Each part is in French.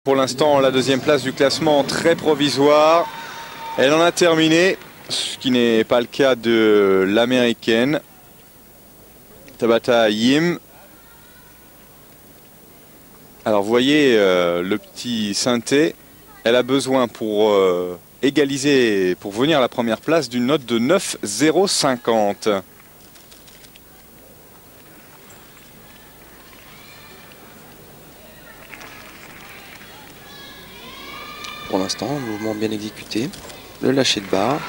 Pour l'instant, la deuxième place du classement très provisoire. Elle en a terminé, ce qui n'est pas le cas de l'américaine Tabata Yim. Alors vous voyez le petit synthé, elle a besoin pour égaliser, pour venir à la première place, d'une note de 9,050. Pour l'instant, un mouvement bien exécuté. Le lâcher de barre.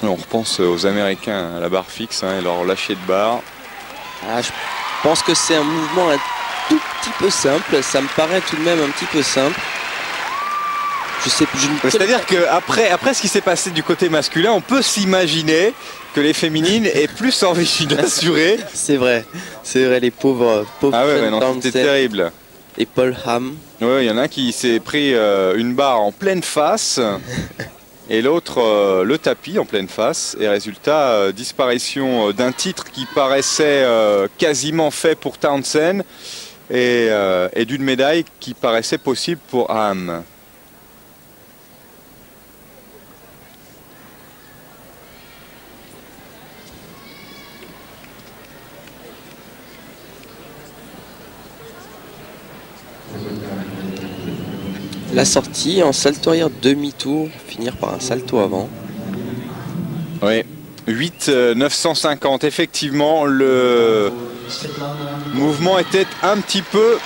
On repense aux Américains à la barre fixe et leur lâcher de barre. Je pense que c'est un mouvement un tout petit peu simple. Ça me paraît tout de même un petit peu simple. C'est-à-dire qu'après ce qui s'est passé du côté masculin, on peut s'imaginer que les féminines aient plus envie d'assurer. C'est vrai, les pauvres ah ouais, non, c'était terrible. Et Paul Ham. Oui, il y en a un qui s'est pris une barre en pleine face et l'autre le tapis en pleine face. Et résultat, disparition d'un titre qui paraissait quasiment fait pour Townsend et d'une médaille qui paraissait possible pour Ham. La sortie en salto arrière demi-tour, finir par un salto avant. Oui, 8,950. Effectivement, le mouvement était un petit peu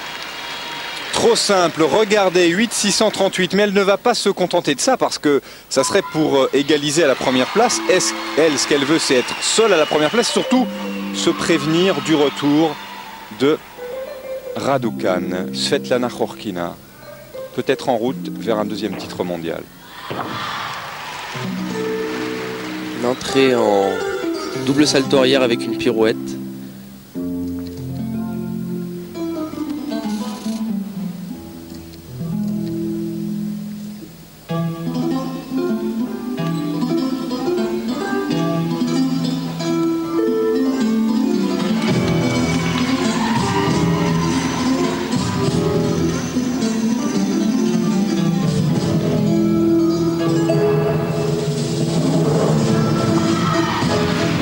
trop simple. Regardez, 8,638. Mais elle ne va pas se contenter de ça parce que ça serait pour égaliser à la première place. Elle, ce qu'elle veut, c'est être seule à la première place. Surtout, se prévenir du retour de Raducanu. Svetlana Khorkina. Peut-être en route vers un deuxième titre mondial. Une entrée en double salto arrière avec une pirouette.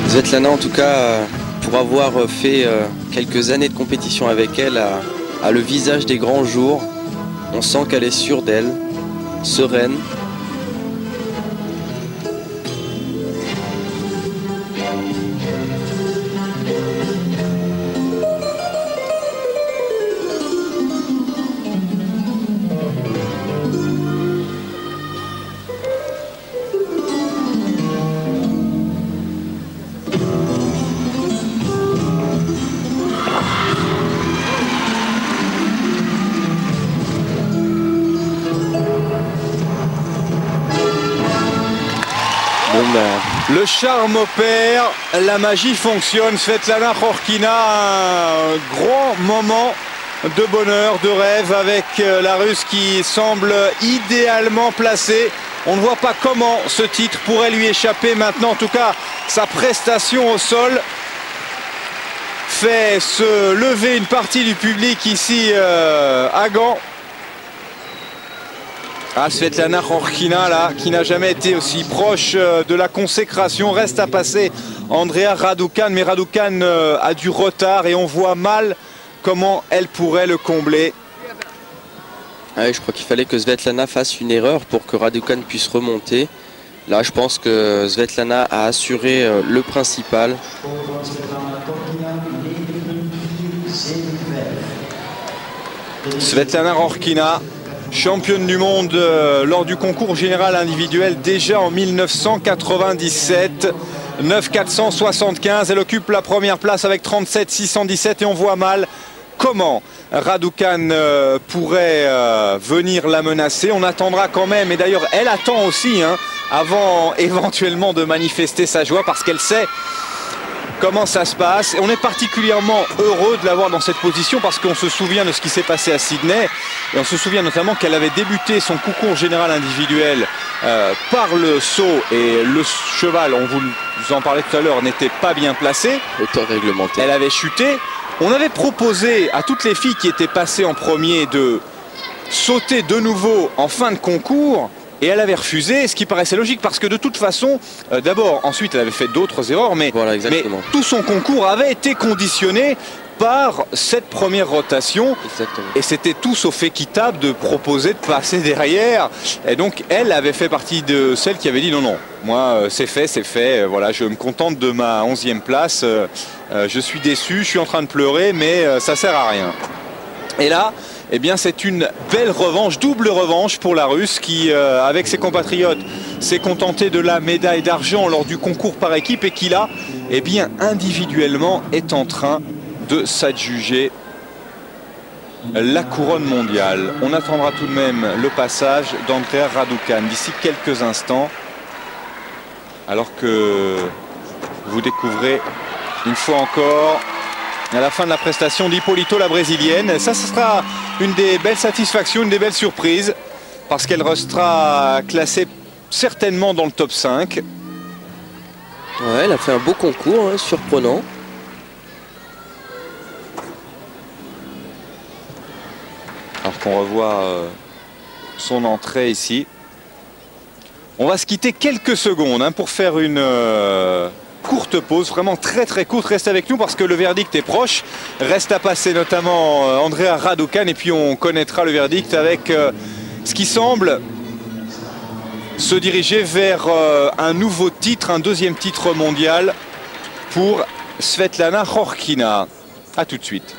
Svetlana, en tout cas, pour avoir fait quelques années de compétition avec elle, a le visage des grands jours. On sent qu'elle est sûre d'elle, sereine. Le charme opère, la magie fonctionne. Svetlana Khorkina, un grand moment de bonheur, de rêve avec la Russe qui semble idéalement placée. On ne voit pas comment ce titre pourrait lui échapper maintenant. En tout cas, sa prestation au sol fait se lever une partie du public ici à Gand. Svetlana Khorkina là, qui n'a jamais été aussi proche de la consécration. Reste à passer Andrea Raducanu, mais Raducanu a du retard et on voit mal comment elle pourrait le combler. Je crois qu'il fallait que Svetlana fasse une erreur pour que Raducanu puisse remonter. Là, je pense que Svetlana a assuré le principal. Svetlana Khorkina, championne du monde lors du concours général individuel déjà en 1997. 9,475. Elle occupe la première place avec 37,617 et on voit mal comment Raducanu pourrait venir la menacer. On attendra quand même, et d'ailleurs elle attend aussi avant éventuellement de manifester sa joie parce qu'elle sait comment ça se passe. Et on est particulièrement heureux de l'avoir dans cette position parce qu'on se souvient de ce qui s'est passé à Sydney et on se souvient notamment qu'elle avait débuté son concours général individuel par le saut et le cheval, on vous en parlait tout à l'heure, n'était pas bien placé. Hauteur réglementaire. Elle avait chuté On avait proposé à toutes les filles qui étaient passées en premier de sauter de nouveau en fin de concours. Et elle avait refusé, ce qui paraissait logique parce que de toute façon, d'abord, ensuite elle avait fait d'autres erreurs, mais tout son concours avait été conditionné par cette première rotation. Exactement. Et c'était tout sauf équitable de proposer de passer derrière. Et donc elle avait fait partie de celles qui avaient dit non, non, moi c'est fait, voilà, je me contente de ma 11e place, je suis déçu, je suis en train de pleurer, mais ça sert à rien. Et là, eh bien, c'est une belle revanche, double revanche pour la Russe qui, avec ses compatriotes, s'est contentée de la médaille d'argent lors du concours par équipe et qui là, eh bien, individuellement, est en train de s'adjuger la couronne mondiale. On attendra tout de même le passage d'Andrea Raducanu d'ici quelques instants, alors que vous découvrez une fois encore à la fin de la prestation d'Hipólito, la brésilienne. Ça, ce sera une des belles satisfactions, une des belles surprises, parce qu'elle restera classée certainement dans le top 5. Ouais, elle a fait un beau concours, hein, surprenant. Alors qu'on revoit son entrée ici. On va se quitter quelques secondes hein, pour faire une courte pause, vraiment très très courte. Reste avec nous parce que le verdict est proche. Reste à passer notamment Andrea Raducanu et puis on connaîtra le verdict avec ce qui semble se diriger vers un nouveau titre, un deuxième titre mondial pour Svetlana Khorkina. A tout de suite.